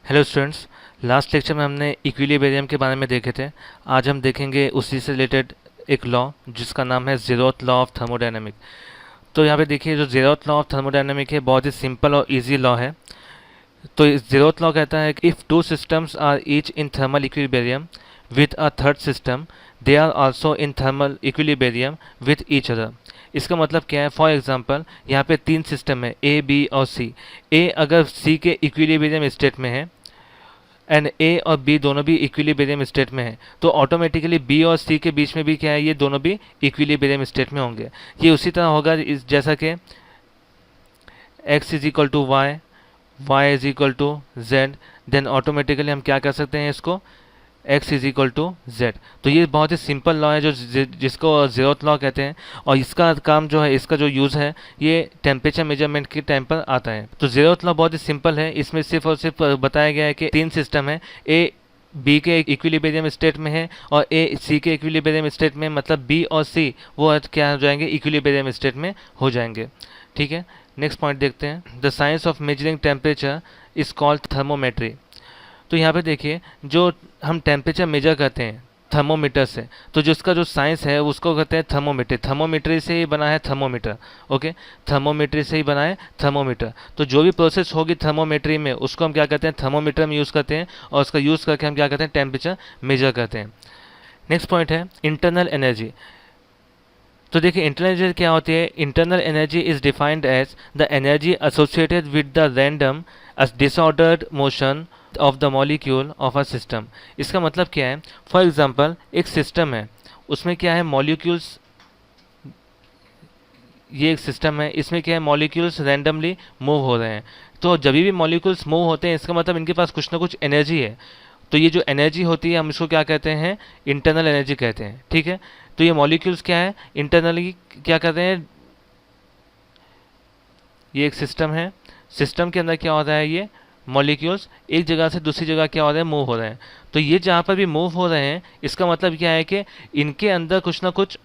Hello students. Last lecture में हमने equilibrium के बारे में देखे थे। आज हम देखेंगे उसी से रिलेटेड एक लॉ जिसका नाम है ज़ीरोथ लॉ ऑफ थर्मोडायनेमिक। तो यहाँ पे देखिए, जो ज़ीरोथ लॉ ऑफ थर्मोडायनेमिक है बहुत ही सिंपल और इजी लॉ है। तो ज़ीरोथ लॉ कहता है कि if two systems are each in thermal equilibrium with a third system, they are also in thermal equilibrium with each other. इसका मतलब क्या है? फॉर एग्जांपल, यहाँ पे तीन सिस्टम है, ए बी और सी। ए अगर सी के इक्विलिब्रियम स्टेट में है एंड ए और बी दोनों भी इक्विलिब्रियम स्टेट में है, तो ऑटोमेटिकली बी और सी के बीच में भी क्या है, ये दोनों भी इक्विलिब्रियम स्टेट में होंगे। ये उसी तरह होगा इस जैसा कि x is equal to Y, Y is equal to Z, then automatically हम क्या कर सकते हैं इसको, x is equal to Z. तो ये बहुत ही सिंपल लॉ है जो जिसको ज़ीरोथ लॉ कहते हैं। और इसका काम जो है, इसका जो यूज़ है, ये टेम्परेचर मेजरमेंट के टाइम पर आता है। तो ज़ीरोथ लॉ बहुत ही सिंपल है। इसमें सिर्फ और सिर्फ बताया गया है कि तीन सिस्टम है, ए बी के इक्विलिब्रियम स्टेट में है और ए सी के इक्विलिब्रियम स्टेट में, मतलब बी और सी वो क्या हो जाएंगे, इक्विलिब्रियम स्टेट में हो जाएंगे। ठीक है, नेक्स्ट पॉइंट देखते हैं। The science of measuring temperature is called thermometry. तो यहाँ पे देखिए, जो हम टेम्परेचर मेजर करते हैं थर्मोमीटर से, तो जिसका जो साइंस है उसको कहते हैं थर्मोमीटर। थर्मोमीटर से ही बना है थर्मोमीटर। ओके, थर्मोमीटर से ही बना है थर्मोमीटर। तो जो भी प्रोसेस होगी थर्मोमेट्री में, उसको हम क्या कहते हैं, थर्मोमीटर में यूज़ करते हैं। और उसका यूज़ करके हम क्या करते हैं, टेम्परेचर मेजर करते हैं। नेक्स्ट पॉइंट है इंटरनल एनर्जी। तो देखिए, इंटरनल एनर्जी क्या होती है? Internal energy is defined as the energy associated with the random disordered motion of the molecule of a system. इसका मतलब क्या है? फॉर एग्जांपल, एक सिस्टम है, उसमें क्या है, मॉलिक्यूल्स, ये एक सिस्टम है, इसमें क्या है, मॉलिक्यूल्स रैंडमली मूव हो रहे हैं। तो जब भी मॉलिक्यूल्स मूव होते हैं, इसका मतलब इनके पास कुछ ना कुछ एनर्जी है। तो ये जो एनर्जी होती है, हम इसको क्या कहते हैं, इंटरनल एनर्जी कहते हैं। ठीक है, तो ये मॉलिक्यूल्स क्या है, इंटरनली क्या करते हैं, ये एक सिस्टम है, सिस्टम के अंदर क्या हो रहा है, ये मॉलिक्यूल्स एक जगह से दूसरी जगह क्या हो रहे हैं, मूव हो रहे हैं। तो ये जहाँ पर भी मूव हो रहे हैं, इसका मतलब क्या है कि इनके अंदर कुछ ना कुछ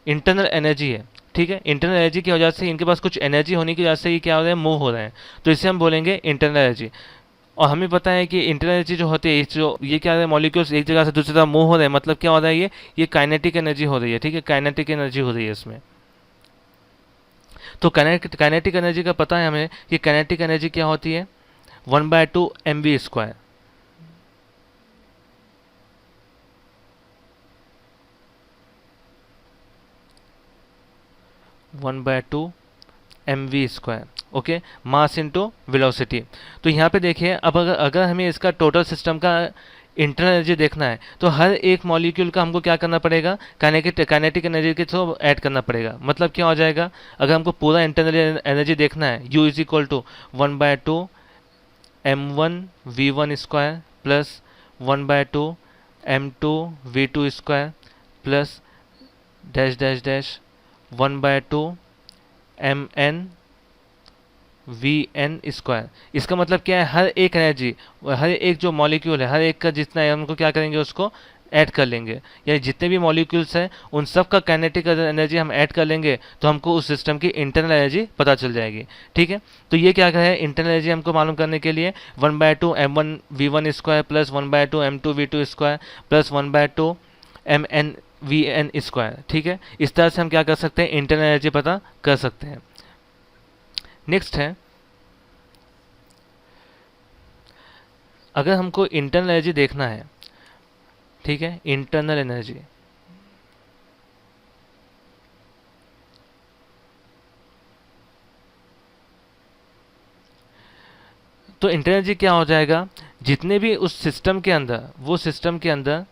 इंटरनल एनर्जी है। ठीक है, इंटरनल एनर्जी की वजह से, इनके पास कुछ एनर्जी होने की वजह से ये क्या हो रहे हैं, मूव हो रहे हैं। तो इसे हम बोलेंगे इंटरनल एनर्जी। और हमें पता है कि इंटरनल एनर्जी जो होती है, जो ये क्या है, मॉलिक्यूल्स एक जगह से दूसरी जगह मूव हो रहे हैं, मतलब क्या हो रहा है, ये काइनेटिक एनर्जी हो रही है। ठीक है, काइनेटिक एनर्जी हो रही है इसमें। तो काइनेटिक एनर्जी का पता है हमें कि काइनेटिक एनर्जी क्या होती है, 1/2 mv²। 1/2 mv²। Okay, mass into velocity. तो यहाँ पे देखिए, अब अगर हमें इसका टोटल सिस्टम का इंटरनल एनर्जी देखना है, तो हर एक मॉलिक्यूल का हमको क्या करना पड़ेगा, काइनेटिक एनर्जी के थ्रू ऐड करना पड़ेगा। मतलब क्या हो जाएगा, अगर हमको पूरा इंटरनल एनर्जी देखना है, U is equal to 1/2 m1v1² plus 1/2 m2v2² plus dash dash dash 1/2 mn v n²। इसका मतलब क्या है, हर एक एनर्जी, हर एक जो मॉलिक्यूल है, हर एक का जितना है, उनको क्या करेंगे, उसको ऐड कर लेंगे। यानी जितने भी मॉलिक्यूल्स हैं, उन सब का काइनेटिक एनर्जी हम ऐड कर लेंगे, तो हमको उस सिस्टम की इंटरनल एनर्जी पता चल जाएगी। ठीक है, तो ये क्या है, इंटरनल एनर्जी हमको मालूम करने के लिए 1/2 m1v1² plus 1/2 m2v2² plus 1/2 mn v n²। ठीक है, इस तरह से हम क्या कर सकते हैं, इंटरनल एनर्जी पता कर सकते हैं। नेक्स्ट है, अगर हमको इंटरनल एनर्जी देखना है, ठीक है, इंटरनल एनर्जी, तो इंटरनल एनर्जी क्या हो जाएगा, जितने भी उस सिस्टम के अंदर, वो सिस्टम के अंदर,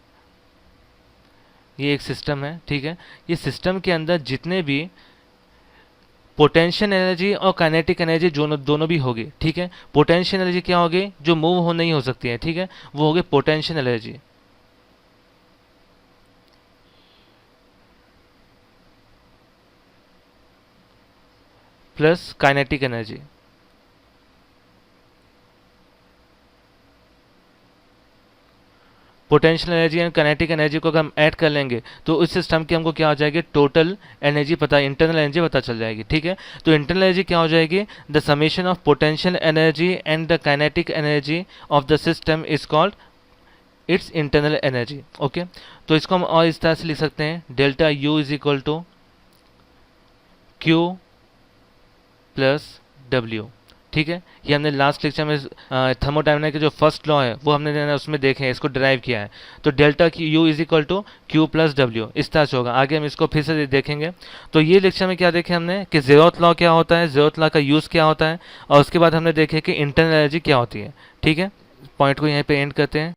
ये एक सिस्टम है, ठीक है, ये सिस्टम के अंदर जितने भी पोटेंशियल एनर्जी और काइनेटिक एनर्जी दोनों भी होगी। ठीक है, पोटेंशियल एनर्जी क्या होगी, जो मूव हो नहीं हो सकती है, ठीक है, वो होगी potential energy plus kinetic energy. Potential energy and kinetic energy को अगर हम ऐड कर लेंगे तो इस सिस्टम की हमको क्या हो जाएगी, टोटल एनर्जी पता, इंटरनल एनर्जी पता चल जाएगी। ठीक है, तो इंटरनल एनर्जी क्या हो जाएगी, the summation of potential energy and the kinetic energy of the system is called its internal energy. Okay, तो इसको हम और इस तरह से लिख सकते हैं, delta U is equal to Q plus W. ठीक है, ये हमने लास्ट लेक्चर में थर्मोडायनामिक्स के जो फर्स्ट लॉ है वो हमने उसमें देखे हैं, इसको ड्राइव किया है। तो delta U is equal to Q plus W, इस तरह से होगा। आगे हम इसको फिर से देखेंगे। तो ये लेक्चर में क्या देखे हमने कि ज़ेरोथ लॉ क्या होता है, ज़ेरोथ लॉ का यूज़ क्या होता है, और उसके बाद हमने देखे कि इंटरनल एनर्जी क्या होती है। ठीक है, पॉइंट को यहीं पे एंड करते हैं।